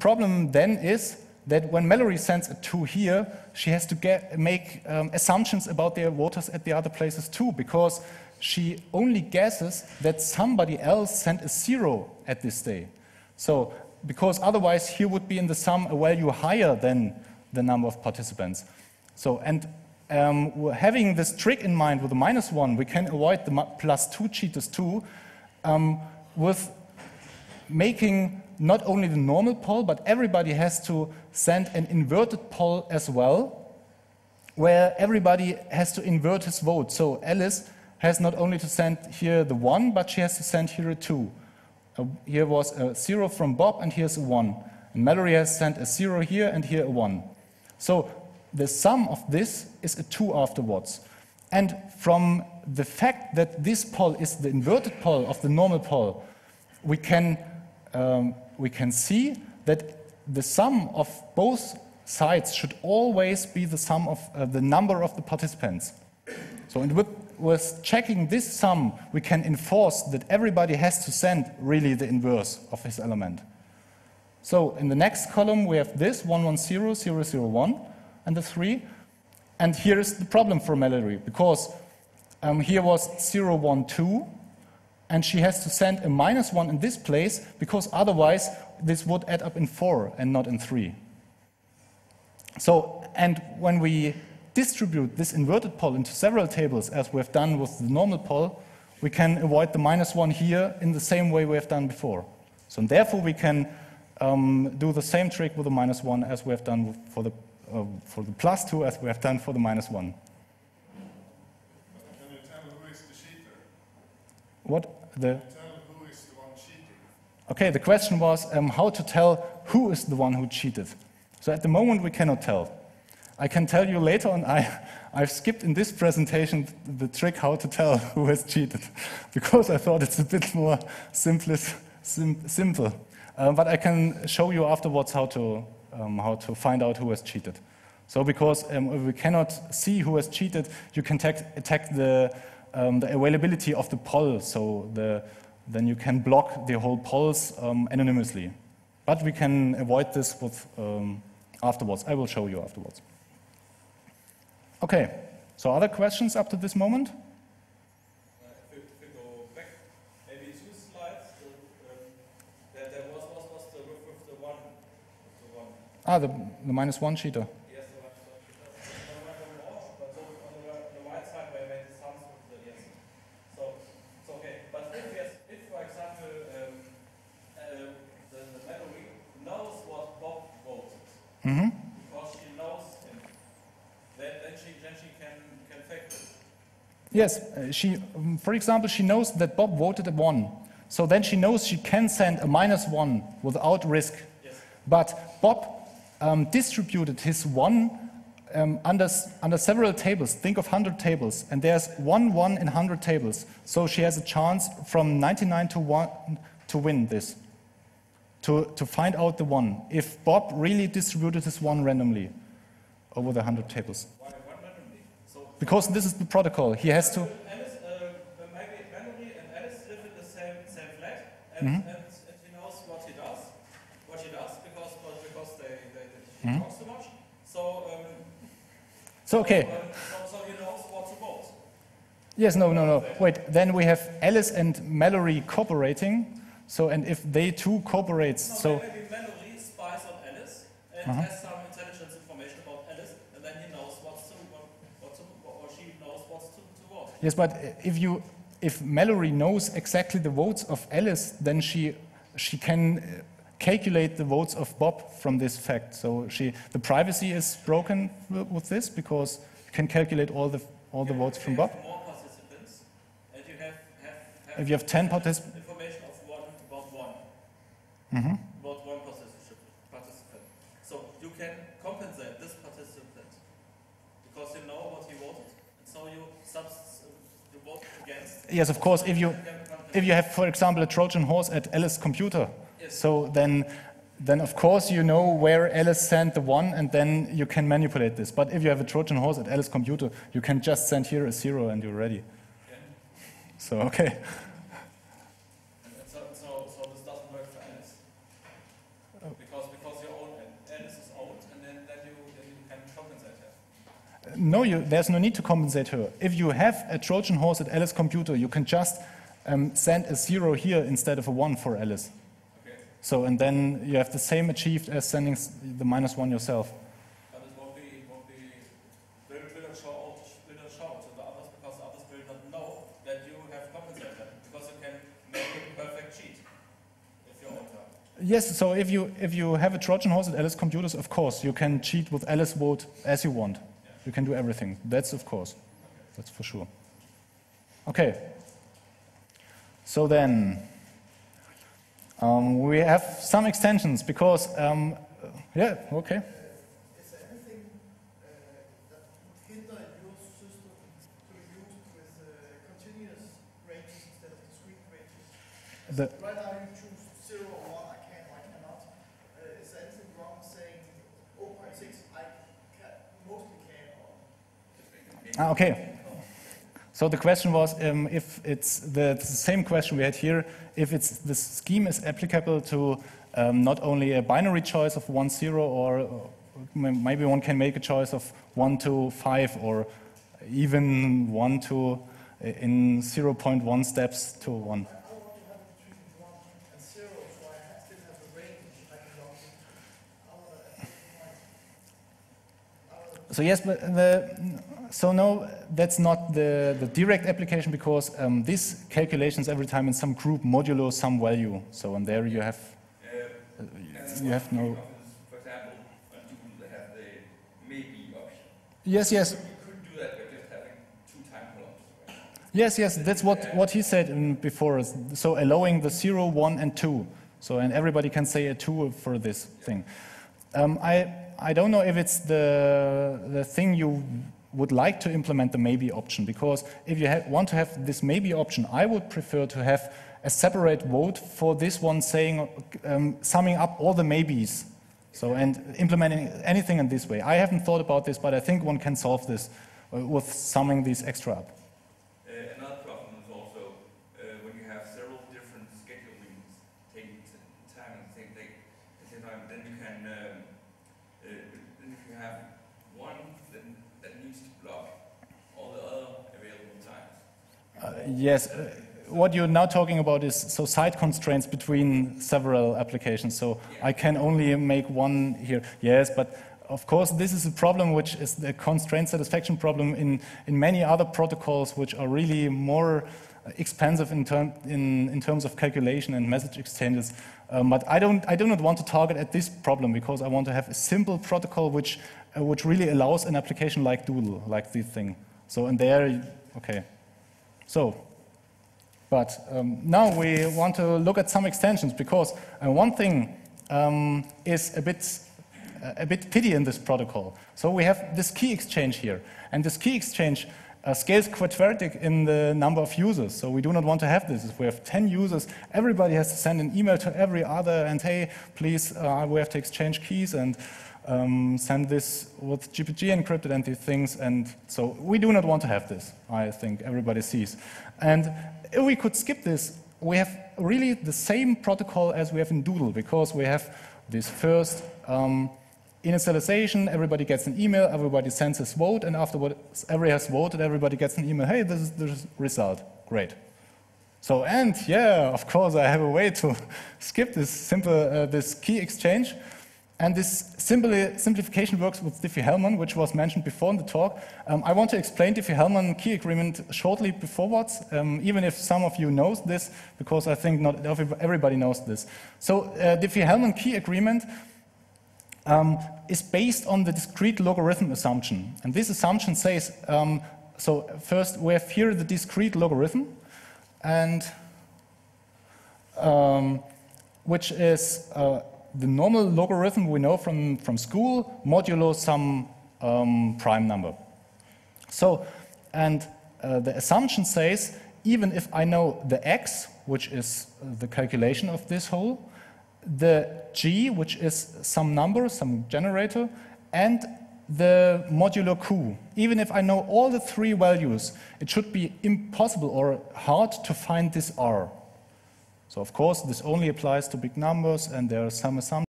problem then is that when Mallory sends a 2 here, she has to make assumptions about the voters at the other places too, because she only guesses that somebody else sent a 0 at this day. So, because otherwise here would be in the sum a value higher than the number of participants. So, and having this trick in mind with the -1, we can avoid the +2 cheaters too, with making not only the normal poll, but everybody has to send an inverted poll as well, where everybody has to invert his vote. So Alice has not only to send here the 1, but she has to send here a 2. Here was a 0 from Bob, and here's a 1. And Mallory has sent a 0 here, and here a 1. So the sum of this is a 2 afterwards. And from the fact that this poll is the inverted poll of the normal poll, we can see that the sum of both sides should always be the sum of the number of the participants. So with checking this sum, we can enforce that everybody has to send really the inverse of his element. So in the next column, we have this 1, 1, 0, 0, 0, 1, and the 3. And here is the problem for Mallory, because here was 0, 1, 2, and she has to send a -1 in this place, because otherwise this would add up in 4 and not in 3. So, and when we distribute this inverted poll into several tables, as we have done with the normal poll, we can avoid the -1 here in the same way we have done before. So therefore we can do the same trick with the -1 as we have done for the +2 as we have done for the -1. Can you tell who is the cheater? What? Can you tell who is the one cheating? Okay, the question was how to tell who is the one who cheated. So at the moment we cannot tell. I can tell you later on, I've skipped in this presentation the trick how to tell who has cheated, because I thought it's a bit more simple. But I can show you afterwards how to find out who has cheated. So because if we cannot see who has cheated, you can attack the availability of the poll. So then you can block the whole polls anonymously. But we can avoid this with afterwards. I will show you afterwards. Okay, so other questions up to this moment? If we go back maybe 2 slides, there was the with the one. Ah, the -1 cheater. Yes, the -1 cheater. But on the right side where I made the sums with the yes. So it's okay. But if for example the Mallory knows what Bob voted. Mm-hmm. Because she knows him, then she can fake this. Yes, for example, she knows that Bob voted a 1. So then she knows she can send a -1 without risk. Yes. But Bob distributed his 1 under several tables. Think of 100 tables, and there's 1 1 in 100 tables. So she has a chance from 99 to 1 to win this, to find out the 1. If Bob really distributed his 1 randomly over the 100 tables. Why randomly? So Because this is the protocol. He has to... Alice, maybe Mallory and Alice live in the same flat, and he knows what she does because she talks too much. So okay. So he knows what to vote. Yes, no. Wait, then we have Alice and Mallory cooperating. So, and if they two cooperate, so... Maybe Mallory spies on Alice and has some intelligence information about Alice, and then he knows or she knows what to vote. Yes, but if Mallory knows exactly the votes of Alice, then she can calculate the votes of Bob from this fact. So the privacy is broken with this, because you can calculate all the votes from Bob. More participants, and you have if you have 10 participants. Information of about one. About one participant. So you can compensate this participant because you know what he voted, and so you vote against. Yes, of course. If you have, for example, a Trojan horse at Alice's computer, yes. So then of course you know where Alice sent the 1, and then you can manipulate this. But if you have a Trojan horse at Alice's computer, you can just send here a 0 and you're ready. Okay. So okay. So this doesn't work for Alice because no, there's no need to compensate her. If you have a Trojan horse at Alice's computer, you can just send a 0 here instead of a 1 for Alice. Okay. So, and then you have the same achieved as sending the -1 yourself. But it won't be will not show to the others because the others will not know that you have compensated because you can make a perfect cheat if you own her. Yes, so if you have a Trojan horse at Alice computers, of course, you can cheat with Alice vote as you want. You can do everything. That's of course. That's for sure. Okay. So then, we have some extensions because, yeah, okay. Is there anything that would hinder your system to be used with continuous ranges instead of discrete ranges? Right now you choose 0 or 1, I can or I cannot. Is there anything wrong saying 0.6, I can, mostly can or? Okay. So the question was if it's the same question we had here, if the scheme is applicable to not only a binary choice of 1, 0, or maybe one can make a choice of 1 to 5 or even 1 to in 0.1 steps to 1. I want to have it between 1 and 0, so I still have a range I can log into. So yes, but so no, that's not the direct application because this calculations every time in some group modulo some value. So and there you have no. For example, when people have the maybe option. Yes, yes. You couldn't do that by just having 2 time columns. Yes, yes, that's what he said before. So allowing the 0, 1, and 2. So and everybody can say a 2 for this thing. I don't know if it's the thing you would like to implement the maybe option, because if you want to have this maybe option, I would prefer to have a separate vote for this one saying, summing up all the maybes. So, and implementing anything in this way. I haven't thought about this, but I think one can solve this with summing these extra up. Another problem is also when you have several different schedulings taking time and same thing, then you can then if you have one that needs to block all the other available times. Yes. What you're now talking about is so side constraints between several applications. So yeah. I can only make one here. Yes, but of course this is a problem which is the constraint satisfaction problem in many other protocols which are really more expensive in terms of calculation and message exchanges. But I do not want to target at this problem because I want to have a simple protocol which really allows an application like Doodle, like this thing. So and there, okay. So. But now we want to look at some extensions because one thing is a bit pity in this protocol. So we have this key exchange here, and this key exchange scales quadratic in the number of users. So we do not want to have this. If we have 10 users, everybody has to send an email to every other, and hey, please, we have to exchange keys and send this with GPG encrypted and these things. And so we do not want to have this. I think everybody sees. And if we could skip this, we have really the same protocol as we have in Doodle, because we have this first initialization, everybody gets an email, everybody sends his vote, and afterwards everybody has voted, everybody gets an email, hey, this is the result, great. So, and yeah, of course I have a way to skip this simple, this key exchange. And this simplification works with Diffie-Hellman, which was mentioned before in the talk. I want to explain Diffie-Hellman key agreement shortly beforewards, even if some of you know this, because I think not everybody knows this. So Diffie-Hellman key agreement is based on the discrete logarithm assumption. And this assumption says, so first we have here the discrete logarithm, and which is the normal logarithm we know from school, modulo some prime number. So, and the assumption says, even if I know the x, which is the calculation of this whole, the g, which is some number, some generator, and the modulo q, even if I know all the 3 values, it should be impossible or hard to find this r. So of course, this only applies to big numbers, and there are some assumptions.